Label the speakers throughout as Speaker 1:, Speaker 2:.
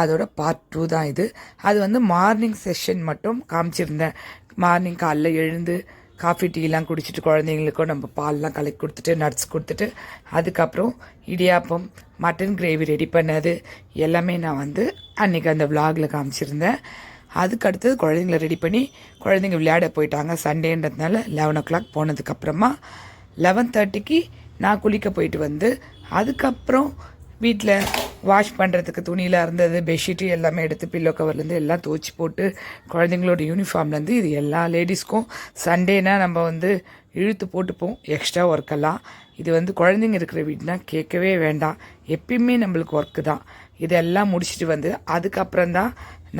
Speaker 1: அதோட பார்ட் 2 தான் இது. அது வந்து மார்னிங் செஷன் மட்டும் காமிச்சிருந்தேன். மார்னிங் காலைல எழுந்து காஃபி டீலாம் குடிச்சிட்டு குழந்தைங்களுக்கும் நம்ம பால்லாம் கலக்கி கொடுத்துட்டு நட்ஸ் கொடுத்துட்டு அதுக்கப்புறம் இடியாப்பம் மட்டன் கிரேவி ரெடி பண்ணது எல்லாமே நான் வந்து அன்றைக்கி அந்த விலாகில் காமிச்சிருந்தேன். அதுக்கு அடுத்தது குழந்தைங்கள ரெடி பண்ணி குழந்தைங்க விளையாட போயிட்டாங்க. சண்டேன்றதுனால 11 o'clock போனதுக்கப்புறமா 11:30க்கு நான் குளிக்க போயிட்டு வந்து அதுக்கப்புறம் வீட்டில் வாஷ் பண்ணுறதுக்கு துணியில் இருந்தது பெட்ஷீட்டு எல்லாமே எடுத்து பில்லோ கவர்லேருந்து எல்லாம் துவச்சி போட்டு குழந்தைங்களோட யூனிஃபார்ம்லேருந்து இது எல்லா லேடிஸ்க்கும் சண்டேனா நம்ம வந்து இழுத்து போட்டுப்போம் எக்ஸ்ட்ரா ஒர்க்கெல்லாம். இது வந்து குழந்தைங்க இருக்கிற வீடுனா கேட்கவே வேண்டாம், எப்பயுமே நம்மளுக்கு ஒர்க்கு தான். இதெல்லாம் முடிச்சுட்டு வந்து அதுக்கப்புறம் தான்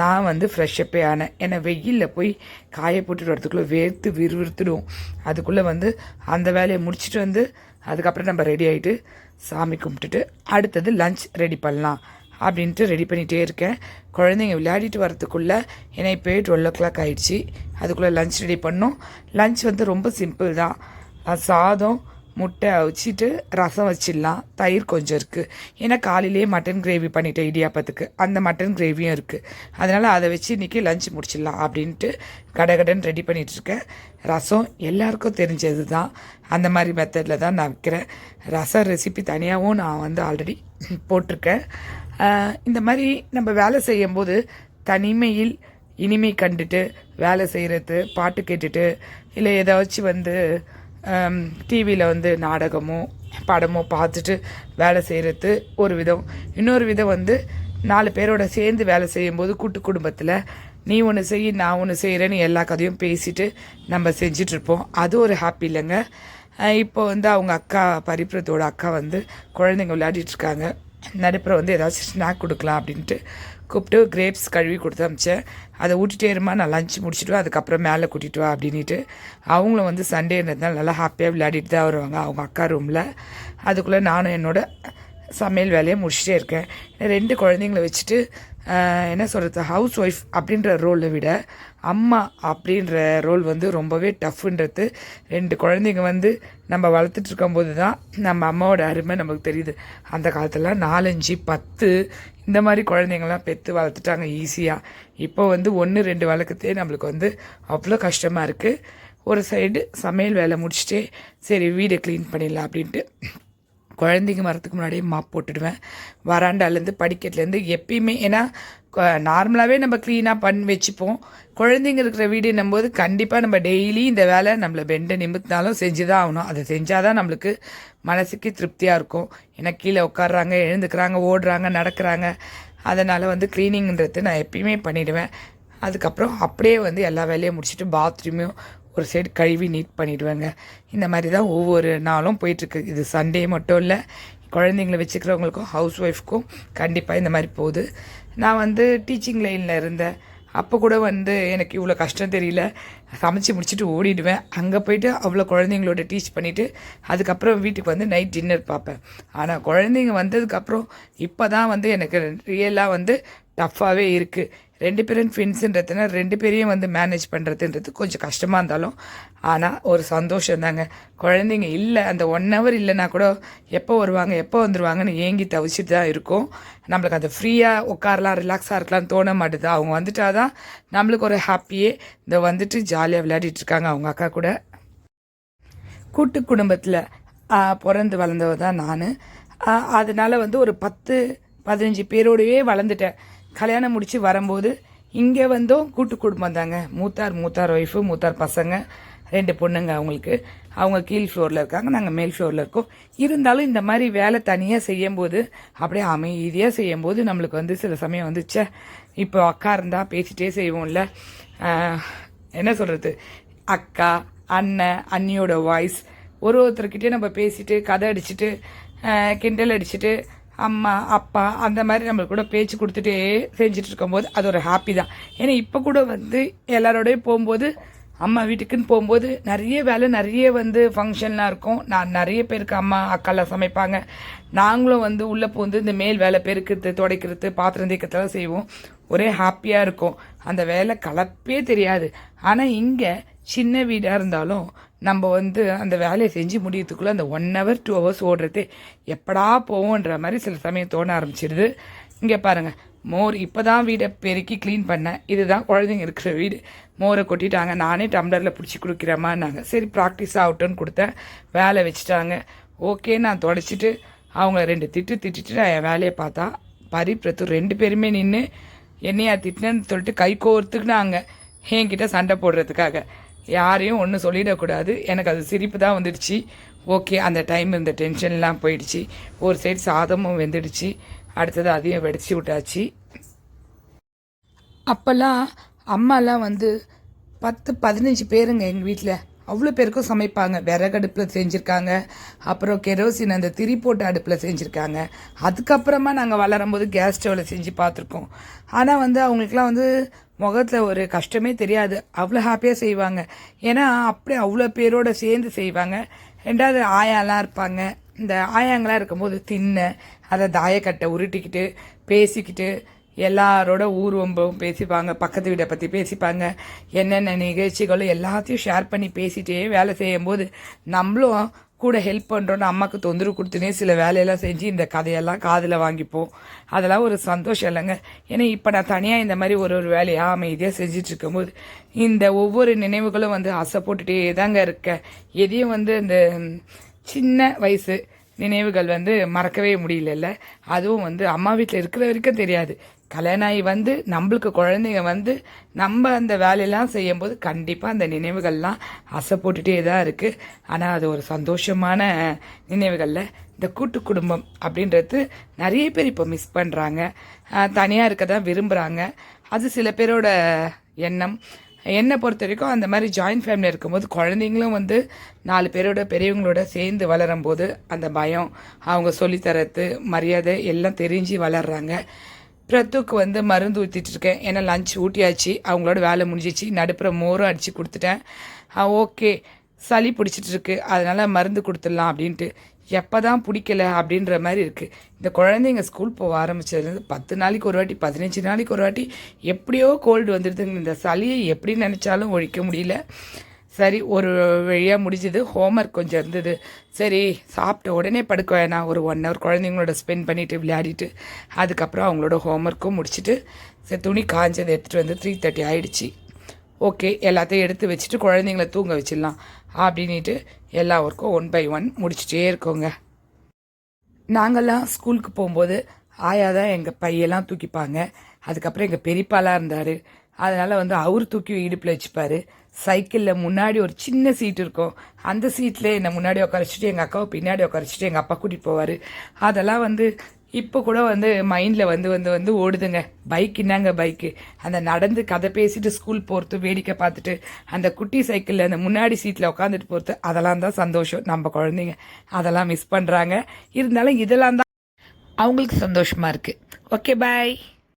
Speaker 1: நான் வந்து ஃப்ரெஷ்ஷப்பே ஆனேன். ஏன்னா வெயிலில் போய் காய போட்டுட்டு வரதுக்குள்ளே வேர்த்து விறுவிறுத்துடும். அதுக்குள்ளே வந்து அந்த வேலையை முடிச்சுட்டு வந்து அதுக்கப்புறம் நம்ம ரெடி ஆகிட்டு சாமி கும்பிட்டுட்டு அடுத்தது லஞ்ச் ரெடி பண்ணலாம் அப்படின்ட்டு ரெடி பண்ணிகிட்டே இருக்கேன். குழந்தைங்க விளையாடிட்டு வரத்துக்குள்ளே ஏன்னா இப்போ 12 o'clock ஆகிடுச்சி. அதுக்குள்ளே லஞ்ச் ரெடி பண்ணோம். லஞ்ச் வந்து ரொம்ப சிம்பிள் தான். சாதம் முட்டை அவிச்சிட்டு ரசம் வச்சிடலாம். தயிர் கொஞ்சம் இருக்குது. ஏன்னா காலையிலேயே மட்டன் கிரேவி பண்ணிட்டேன் இடியாப்பத்துக்கு, அந்த மட்டன் கிரேவியும் இருக்குது. அதனால் அதை வச்சு இன்றைக்கி லஞ்ச் முடிச்சிடலாம் அப்படின்ட்டு கடகடன் ரெடி பண்ணிகிட்ருக்கேன். ரசம் எல்லாருக்கும் தெரிஞ்சது தான், அந்த மாதிரி மெத்தடில் தான் நான் வைக்கிறேன். ரசம் ரெசிபி தனியாகவும் நான் வந்து ஆல்ரெடி போட்டிருக்கேன். இந்த மாதிரி நம்ம வேலை செய்யும்போது தனிமையில் இனிமை கண்டுட்டு வேலை செய்கிறது, பாட்டு கேட்டுட்டு இல்லை ஏதாச்சும் வந்து டிவியில் வந்து நாடகமோ படமோ பார்த்துட்டு வேலை செய்கிறது ஒரு விதம். இன்னொரு விதம் வந்து 4 பேரோட சேர்ந்து வேலை செய்யும்போது கூட்டு குடும்பத்தில் நீ ஒன்று செய் நான் ஒன்று செய்கிறேன்னு எல்லா கதையும் பேசிட்டு நம்ம செஞ்சிட்ருப்போம். அது ஒரு ஹாப்பி இல்லைங்க. இப்போ வந்து அவங்க அக்கா பரிப்புரத்தோட அக்கா வந்து குழந்தைங்க விளையாடிட்டுருக்காங்க. நடுப்புற வந்து ஏதாச்சும் ஸ்நாக் கொடுக்கலாம் அப்படின்ட்டு கூப்பிட்டு கிரேப்ஸ் கழுவி கொடுத்து அமிச்சேன். அதை ஊட்டிகிட்டே இருமா, நான் லஞ்ச் முடிச்சுட்டு அதுக்கப்புறம் மேலே கூட்டிகிட்டு வா அப்படின்ட்டு. அவங்களும் வந்து சண்டேன்றதுனால நல்லா ஹாப்பியாக விளையாடிட்டு தான் வருவாங்க அவங்க அக்கா ரூமில். அதுக்குள்ளே நானும் என்னோடய சமையல் வேலையை முடிச்சுட்டே இருக்கேன். 2 குழந்தைங்கள வச்சுட்டு என்ன சொல்கிறது, ஹவுஸ் ஒய்ஃப் அப்படின்ற ரோலை விட அம்மா அப்படின்ற ரோல் வந்து ரொம்பவே டஃப்ன்றது. 2 குழந்தைங்க வந்து நம்ம வளர்த்துட்டு இருக்கும்போது தான் நம்ம அம்மாவோட அருமை நமக்கு தெரியுது. அந்த காலத்தில் 4, 5, 10 இந்த மாதிரி குழந்தைங்கள்லாம் பெற்று வளர்த்துட்டாங்க ஈஸியாக. இப்போ வந்து 1, 2 வளர்க்கத்தே நம்மளுக்கு வந்து அவ்வளோ கஷ்டமாக இருக்குது. ஒரு சைடு சமையல் வேலை முடிச்சுட்டே சரி வீடை க்ளீன் பண்ணிடலாம் அப்படின்ட்டு குழந்தைங்க வரத்துக்கு முன்னாடியே மாப் போட்டுடுவேன். வராண்டாலேருந்து படிக்கட்டுலேருந்து எப்பயுமே. ஏன்னா நார்மலாகவே நம்ம க்ளீனாக பண்ணி வச்சுப்போம். குழந்தைங்க இருக்கிற வீடுன்னும் போது கண்டிப்பாக நம்ம டெய்லி இந்த வேலை நம்மளை பெண்டை நிமித்தினாலும் செஞ்சு தான் ஆகணும். அதை செஞ்சால் தான் நம்மளுக்கு மனசுக்கு திருப்தியாக இருக்கும். ஏன்னா கீழே உட்காடுறாங்க, எழுந்துக்கிறாங்க, ஓடுறாங்க, நடக்கிறாங்க. அதனால் வந்து க்ளீனிங்கிறது நான் எப்பயுமே பண்ணிவிடுவேன். அதுக்கப்புறம் அப்படியே வந்து எல்லா வேலையும் முடிச்சுட்டு பாத்ரூமையும் ஒரு சைடு கழுவி நீட் பண்ணிவிடுவேங்க. இந்த மாதிரி தான் ஒவ்வொரு நாளும் போயிட்டுருக்கு. இது சண்டே மட்டும் இல்லை, குழந்தைங்கள வச்சுக்கிறவங்களுக்கும் ஹவுஸ் ஒய்ஃப்க்கும் கண்டிப்பாக இந்த மாதிரி போகுது. நான் வந்து டீச்சிங் லைனில் இருந்தேன். அப்போ கூட வந்து எனக்கு இவ்வளோ கஷ்டம் தெரியல. சமைச்சு முடிச்சுட்டு ஓடிடுவேன். அங்கே போய்ட்டு அவ்வளோ குழந்தைங்களோட டீச் பண்ணிவிட்டு அதுக்கப்புறம் வீட்டுக்கு வந்து நைட் டின்னர் பார்ப்பேன். ஆனால் குழந்தைங்க வந்ததுக்கப்புறம் இப்போ தான் வந்து எனக்கு ரியலாக வந்து டஃப்பாகவே இருக்குது. 2 பேரும் ட்வின்ஸுன்றதுனா 2 பேரையும் வந்து மேனேஜ் பண்ணுறதுன்றது கொஞ்சம் கஷ்டமாக இருந்தாலும் ஆனால் ஒரு சந்தோஷம் தாங்க. குழந்தைங்க இல்லை, அந்த 1 hour இல்லைன்னா கூட எப்போ வருவாங்க எப்போ வந்துடுவாங்கன்னு ஏங்கி தவிச்சிட்டு தான் இருக்கும். நம்மளுக்கு அந்த ஃப்ரீயாக உட்காரலாம் ரிலாக்ஸாக இருக்கலாம்னு தோண மாட்டுது. அவங்க வந்துட்டால் தான் நம்மளுக்கு ஒரு ஹாப்பியே. இந்த வந்துட்டு ஜாலியாக விளையாடிட்டுருக்காங்க அவங்க அக்கா கூட. கூட்டு குடும்பத்தில் பிறந்து வளர்ந்தவ தான் நான். அதனால் வந்து ஒரு 10-15 பேரோடையே வளர்ந்துட்டேன். கல்யாணம் முடித்து வரும்போது இங்கே வந்தும் கூட்டு குடும்பம் தாங்க. மூத்தார் ஒய்ஃபு, மூத்தார் பசங்க, 2 பொண்ணுங்க அவங்களுக்கு. அவங்க கீழ் ஃப்ளோரில் இருக்காங்க, நாங்கள் மேல் ஃப்ளோரில் இருக்கோம். இருந்தாலும் இந்த மாதிரி வேலை தனியாக செய்யும்போது அப்படியே அமைதியாக செய்யும்போது நம்மளுக்கு வந்து சில சமயம் வந்துச்சே இப்போ அக்கா இருந்தால் பேசிகிட்டே செய்வோம்ல. என்ன சொல்கிறது, அக்கா அண்ணன் அண்ணியோட வாய்ஸ் ஒருத்தர்கிட்டே நம்ம பேசிட்டு கதை அடிச்சுட்டு கிண்டல் அடிச்சுட்டு அம்மா அப்பா அந்த மாதிரி நம்மளுக்கு கூட பேச்சு கொடுத்துட்டே செஞ்சுட்டு இருக்கும்போது அது ஒரு ஹாப்பி தான். ஏன்னா இப்போ கூட வந்து எல்லாரோடய போகும்போது அம்மா வீட்டுக்குன்னு போகும்போது நிறைய வேலை, நிறைய வந்து ஃபங்க்ஷன்லாம் இருக்கும். நான் நிறைய பேருக்கு அம்மா அக்காலாம் சமைப்பாங்க. நாங்களும் வந்து உள்ளே போந்து இந்த மேல் வேலை பெருக்கிறது, துடைக்கிறது, பாத்திரம் தேய்க்கிறதுலாம் செய்வோம். ஒரே ஹாப்பியாக இருக்கும். அந்த வேலை கலப்பே தெரியாது. ஆனால் இங்கே சின்ன வீடாக இருந்தாலும் நம்ம வந்து அந்த வேலையை செஞ்சு முடியறதுக்குள்ளே அந்த 1 hour 2 hours ஓடுறது எப்படா போவோன்ற மாதிரி சில சமயம் தோண ஆரம்பிச்சிடுது. இங்கே பாருங்கள் மோர் இப்போ தான் வீடை பெருக்கி க்ளீன் பண்ணேன். இதுதான் குழந்தைங்க இருக்கிற வீடு. மோரை கொட்டிட்டாங்க. நானே டம்ளரில் பிடிச்சி கொடுக்குறேம்மான்னாங்க. சரி ப்ராக்டிஸ் ஆகட்டும்னு கொடுத்தேன். வேலை வச்சுட்டாங்க. ஓகே நான் தொடச்சிட்டு அவங்க 2 திட்டு திட்டிட்டு நான் என் வேலையை பார்த்தா பிரத்து 2 பேருமே நின்று என்னையா திட்டினேன்னு சொல்லிட்டு கை கோர்த்துக்குனாங்க என்கிட்ட சண்டை போடுறதுக்காக. யாரையும் ஒன்றும் சொல்லிடக்கூடாது. எனக்கு அது சிரிப்பு தான் வந்துடுச்சு. ஓகே அந்த டைம் இந்த டென்ஷன்லாம் போயிடுச்சு. ஒரு சைடு சாதமும் வெந்துடுச்சு. அடுத்தது அதையும் வெடிச்சு விட்டாச்சு. அப்போல்லாம் அம்மாலாம் வந்து 10-15 பேருங்க எங்கள் வீட்டில். அவ்வளோ பேருக்கும் சமைப்பாங்க. விறகடுப்பில் செஞ்சுருக்காங்க. அப்புறம் கெரோசின் அந்த திரி போட்ட அடுப்பில் செஞ்சுருக்காங்க. அதுக்கப்புறமா நாங்கள் வளரும்போது கேஸ் ஸ்டவ்வில் செஞ்சு பார்த்துருக்கோம். ஆனால் வந்து அவங்களுக்குலாம் வந்து முகத்தில் ஒரு கஷ்டமே தெரியாது. அவ்வளோ ஹாப்பியாக செய்வாங்க. ஏன்னா அப்படியே அவ்வளோ பேரோடு சேர்ந்து செய்வாங்க. ரெண்டாவது ஆயாலாம் இருப்பாங்க. இந்த ஆயாங்களாம் இருக்கும்போது அதை தாயக்கட்டை உருட்டிக்கிட்டு பேசிக்கிட்டு எல்லாரோட ஊர்வம்பும் பேசிப்பாங்க. பக்கத்து வீட்டை பற்றி பேசிப்பாங்க. என்னென்ன நிகழ்ச்சிகளும் எல்லாத்தையும் ஷேர் பண்ணி பேசிகிட்டே வேலை செய்யும்போது நம்மளும் கூட ஹெல்ப் பண்ணுறோன்னு அம்மாவுக்கு தொந்தரவு கொடுத்துனே சில வேலையெல்லாம் செஞ்சு இந்த கதையெல்லாம் காதில் வாங்கிப்போம். அதெல்லாம் ஒரு சந்தோஷம் இல்லைங்க. ஏன்னா இப்போ நான் தனியாக இந்த மாதிரி ஒரு வேலையாக அமைதியாக செஞ்சுட்டு இருக்கும்போது இந்த ஒவ்வொரு நினைவுகளும் வந்து ஆசை போட்டுகிட்டே தாங்க இருக்கேன். எதையும் வந்து இந்த சின்ன வயசு நினைவுகள் வந்து மறக்கவே முடியல. அதுவும் வந்து அம்மா வீட்டில் இருக்கிற வரைக்கும் தெரியாது. கல்யாணம் ஆகி வந்து நம்மளுக்கு குழந்தைங்க வந்து நம்ம அந்த வேலையெல்லாம் செய்யும்போது கண்டிப்பாக அந்த நினைவுகள்லாம் ஆசை போட்டுகிட்டே தான் இருக்குது. ஆனால் அது ஒரு சந்தோஷமான நினைவுகளில் இந்த கூட்டு குடும்பம் அப்படின்றது நிறைய பேர் இப்போ மிஸ் பண்ணுறாங்க. தனியாக இருக்க தான் விரும்புகிறாங்க. அது சில பேரோட எண்ணம். என்னை பொறுத்த வரைக்கும் அந்த மாதிரி ஜாயின்ட் ஃபேமிலி இருக்கும்போது குழந்தைங்களும் வந்து 4 பேரோட பெரியவங்களோட சேர்ந்து வளரும்போது அந்த பயம், அவங்க சொல்லித்தரது, மரியாதை எல்லாம் தெரிஞ்சு வளர்கிறாங்க. பிரத்துக்கு வந்து மருந்து ஊற்றிட்டு இருக்கேன். ஏன்னா லஞ்ச் ஊட்டியாச்சு. அவங்களோட வேலை முடிஞ்சிச்சு. நடுப்புற மோரும் அடித்து கொடுத்துட்டேன். ஓகே சளி பிடிச்சிட்டு இருக்கு, அதனால் மருந்து கொடுத்துடலாம் அப்படின்ட்டு. எப்போ தான் பிடிக்கல அப்படின்ற மாதிரி இருக்குது. இந்த குழந்தைங்க ஸ்கூல் போக ஆரம்பிச்சதுலேருந்து 10 நாளைக்கு ஒரு வாட்டி 15 நாளைக்கு ஒரு வாட்டி எப்படியோ கோல்டு வந்துடுதுங்க. இந்த சளியை எப்படி நினச்சாலும் ஒழிக்க முடியல. சரி ஒரு வழியாக முடிஞ்சது. ஹோம்ஒர்க் கொஞ்சம் இருந்தது. சரி சாப்பிட்ட உடனே படுக்க வேணாம், ஒரு 1 ஹவர் குழந்தைங்களோட ஸ்பெண்ட் பண்ணிவிட்டு விளையாடிட்டு அதுக்கப்புறம் அவங்களோட ஹோம்ஒர்க்கும் முடிச்சுட்டு சரி துணி காஞ்சதை எடுத்துகிட்டு வந்து 3:30 ஆகிடுச்சி. ஓகே எல்லாத்தையும் எடுத்து வச்சுட்டு குழந்தைங்கள தூங்க வச்சிடலாம் அப்படின்ட்டு எல்லா ஒர்க்கும் 1 by 1 முடிச்சுட்டே இருக்கோங்க. நாங்கள்லாம் ஸ்கூலுக்கு போகும்போது ஆயா தான் எங்கள் பையெல்லாம் தூக்கிப்பாங்க. அதுக்கப்புறம் எங்கள் பெரியப்பாலாம் இருந்தார். அதனால் வந்து அவர் தூக்கி இடுப்பில் வச்சுப்பார். சைக்கிளில் முன்னாடி ஒரு சின்ன சீட் இருக்கும். அந்த சீட்டில் என்னை முன்னாடி உட்காரிச்சிட்டு எங்கள் அக்காவை பின்னாடி உட்காரிச்சிட்டு எங்கள் அப்பா கூட்டிகிட்டு போவார். அதெல்லாம் வந்து இப்போ கூட வந்து மைண்டில் வந்து ஓடுதுங்க. பைக் என்னங்க பைக்கு, அந்த நடந்து கதை பேசிட்டு ஸ்கூல் போகிறது, வேடிக்கை பார்த்துட்டு அந்த குட்டி சைக்கிளில் அந்த முன்னாடி சீட்டில் உட்காந்துட்டு போகிறது, அதெல்லாம் தான் சந்தோஷம். நம்ம குழந்தைங்க அதெல்லாம் மிஸ் பண்ணுறாங்க. இருந்தாலும் இதெல்லாம் தான் அவங்களுக்கு சந்தோஷமாக இருக்குது. Okay bye.